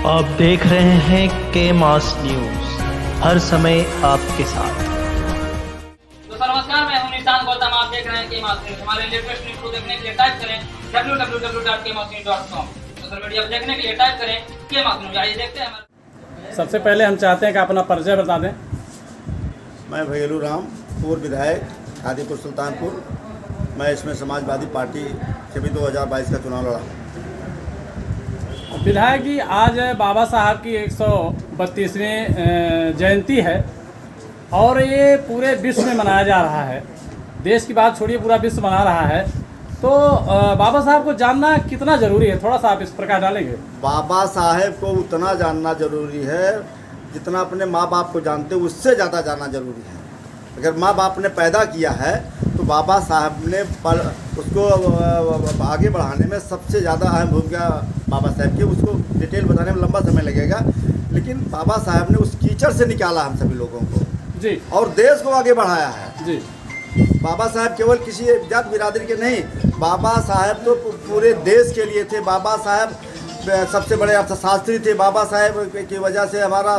आप देख रहे हैं के मास न्यूज, हर समय आपके साथ। तो नमस्कार, मैं हूं निशान गौतम। आप देख रहे हैं के मास न्यूज। हमारे लेटेस्ट न्यूज को देखने के लिए टाइप करें www.kmasnews.com। सोशल मीडिया पर देखने के लिए टाइप करें के मास न्यूज। आइए देखते हैं। सबसे पहले हम चाहते हैं कि अपना परिचय बता दें। मैं भगेलू राम, पूर्व विधायक खादीपुर सुल्तानपुर। मैं इसमें समाजवादी पार्टी से भी 2022 का चुनाव लड़ा। विधायक जी, आज बाबा साहब की 132वीं जयंती है और ये पूरे विश्व में मनाया जा रहा है। देश की बात छोड़िए, पूरा विश्व मना रहा है। तो बाबा साहब को जानना कितना ज़रूरी है, थोड़ा सा आप इस प्रकार डालेंगे। बाबा साहेब को उतना जानना जरूरी है जितना अपने माँ बाप को जानते, उससे ज़्यादा जानना जरूरी है। अगर माँ बाप ने पैदा किया है तो बाबा साहब ने उसको आगे बढ़ाने में सबसे ज़्यादा अहम भूमिका बाबा साहब की। उसको डिटेल बताने में लंबा समय लगेगा, लेकिन बाबा साहब ने उस कीचड़ से निकाला हम सभी लोगों को जी, और देश को आगे बढ़ाया है जी। बाबा साहब केवल किसी जात बिरादरी के नहीं, बाबा साहब तो पूरे देश के लिए थे। बाबा साहब सबसे बड़े अर्थशास्त्री थे। बाबा साहब की वजह से हमारा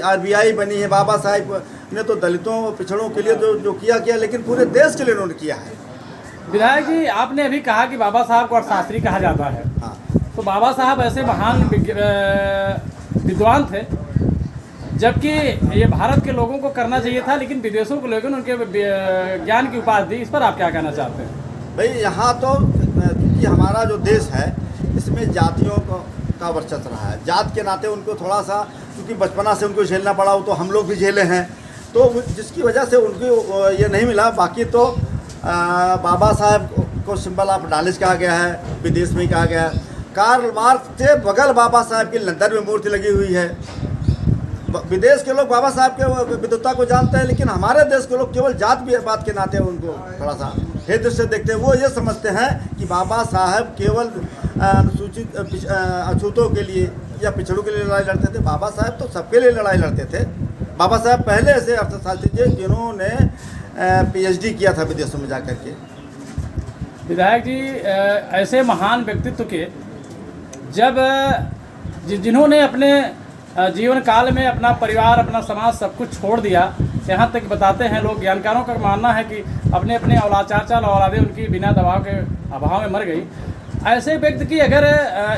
RBI बनी है। बाबा साहब ने तो दलितों पिछड़ों के लिए जो किया, लेकिन पूरे देश के लिए उन्होंने किया है। विधायक जी, आपने अभी कहा कि बाबा साहब को अर्थशास्त्री कहा जाता है। हाँ, तो बाबा साहब ऐसे महान विद्वान थे, जबकि ये भारत के लोगों को करना चाहिए था, लेकिन विदेशों को लेकर उनके ज्ञान की उपाधि दी। इस पर आप क्या कहना चाहते हैं? भाई यहाँ तो क्योंकि हमारा जो देश है इसमें जातियों का वर्चस्व रहा है। जात के नाते उनको थोड़ा सा, क्योंकि बचपना से उनको झेलना पड़ा, वो तो हम लोग भी झेले हैं, तो जिसकी वजह से उनको ये नहीं मिला। बाकी तो बाबा साहब को सिंबल ऑफ नॉलेज कहा गया है, विदेश में कहा गया है। कार्ल मार्क्स से बगल बाबा साहब की लंदन में मूर्ति लगी हुई है। विदेश के लोग बाबा साहब के विद्वता को जानते हैं, लेकिन हमारे देश के लोग केवल जात बात के नाते उनको थोड़ा सा हे दृष्टि से देखते हैं। वो ये समझते हैं कि बाबा साहब केवल अनुसूचित अछूतों के लिए या पिछड़ों के लिए लड़ाई लड़ते थे। बाबा साहब तो सबके लिए लड़ाई लड़ते थे। बाबा साहब पहले ऐसे अर्थशास्त्री थे जिन्होंने PhD किया था विदेशों में जाकर के। विधायक जी, ऐसे महान व्यक्तित्व के जब जिन्होंने अपने जीवन काल में अपना परिवार, अपना समाज सब कुछ छोड़ दिया, यहाँ तक बताते हैं लोग, ज्ञानकारों का मानना है कि अपने अपने औलाद, 4 औलादें उनकी बिना दबाव के अभाव में मर गई। ऐसे व्यक्ति की अगर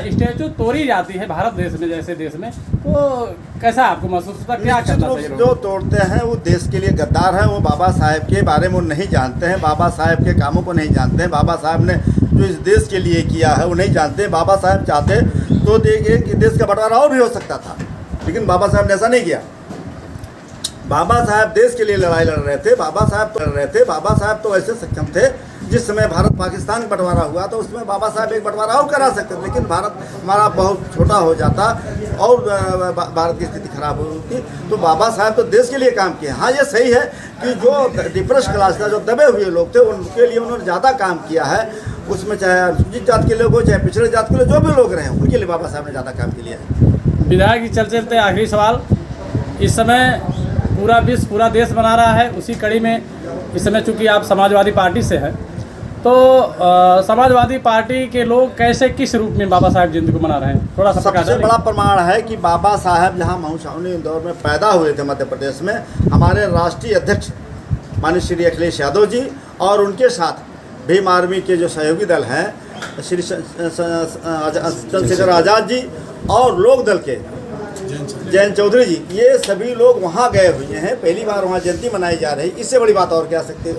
स्टैचू तोड़ी जाती है भारत देश में जैसे देश में, तो कैसा आपको महसूस होता है? क्या करना चाहिए? जो तोड़ते हैं वो देश के लिए गद्दार हैं। वो बाबा साहब के बारे में वो नहीं जानते हैं, बाबा साहब के कामों को नहीं जानते हैं, बाबा साहब ने जो इस देश के लिए किया है वो नहीं जानते। बाबा साहब चाहते तो देखिए कि देश का बंटवारा और भी हो सकता था, लेकिन बाबा साहब ने ऐसा नहीं किया। बाबा साहब देश के लिए लड़ाई लड़ रहे थे। बाबा साहब तो ऐसे सक्षम थे, जिस समय भारत पाकिस्तान बंटवारा हुआ तो उसमें बाबा साहब एक बंटवारा और करा सकते थे, लेकिन भारत हमारा बहुत छोटा हो जाता और भारत की स्थिति खराब होती। तो बाबा साहब तो देश के लिए काम किए। हाँ, ये सही है कि जो डिप्रेस क्लास था, जो दबे हुए लोग थे, उनके लिए उन्होंने ज़्यादा काम किया है। उसमें चाहे अनुसूचित जात के लोग हो, चाहे पिछड़े जात के लोग, जो भी लोग रहे उनके लिए बाबा साहब ने ज़्यादा काम किया है। विधायक जी, चलते आखिरी सवाल। इस समय पूरा विश्व, पूरा देश मना रहा है, उसी कड़ी में इस समय चूँकि आप समाजवादी पार्टी से हैं, तो समाजवादी पार्टी के लोग कैसे, किस रूप में बाबा साहब जयंती को मना रहे हैं? थोड़ा सा सबसे बड़ा प्रमाण है कि बाबा साहब जहाँ महुछावनी इंदौर में पैदा हुए थे मध्य प्रदेश में, हमारे राष्ट्रीय अध्यक्ष माननीय श्री अखिलेश यादव जी और उनके साथ भीम आर्मी के जो सहयोगी दल हैं श्री चंद्रशेखर आज़ाद जी और लोक दल के जयंत चौधरी जी, ये सभी लोग वहाँ गए हुए हैं। पहली बार वहाँ जयंती मनाई जा रही। इससे बड़ी बात और क्या हो सकती है?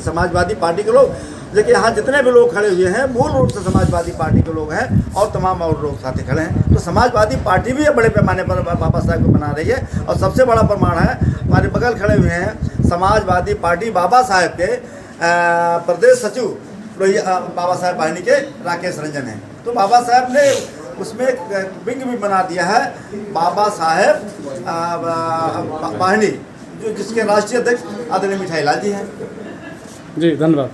समाजवादी पार्टी के लोग, देखिए यहाँ जितने भी लोग खड़े हुए हैं मूल रूप से समाजवादी पार्टी के लोग हैं और तमाम और लोग साथ खड़े हैं। तो समाजवादी पार्टी भी बड़े पैमाने पर बाबा साहब को मना रही है। और सबसे बड़ा प्रमाण है, हमारे बगल खड़े हुए हैं समाजवादी पार्टी बाबा साहब के प्रदेश सचिव बाबा साहब वाहिनी के राकेश रंजन हैं। तो बाबा साहब ने उसमें एक विंग भी बना दिया है, बाबा साहब वाहिनी, जो जिसके राष्ट्रीय अध्यक्ष आदरणीय मिठाई लाल जी हैं। जी, धन्यवाद।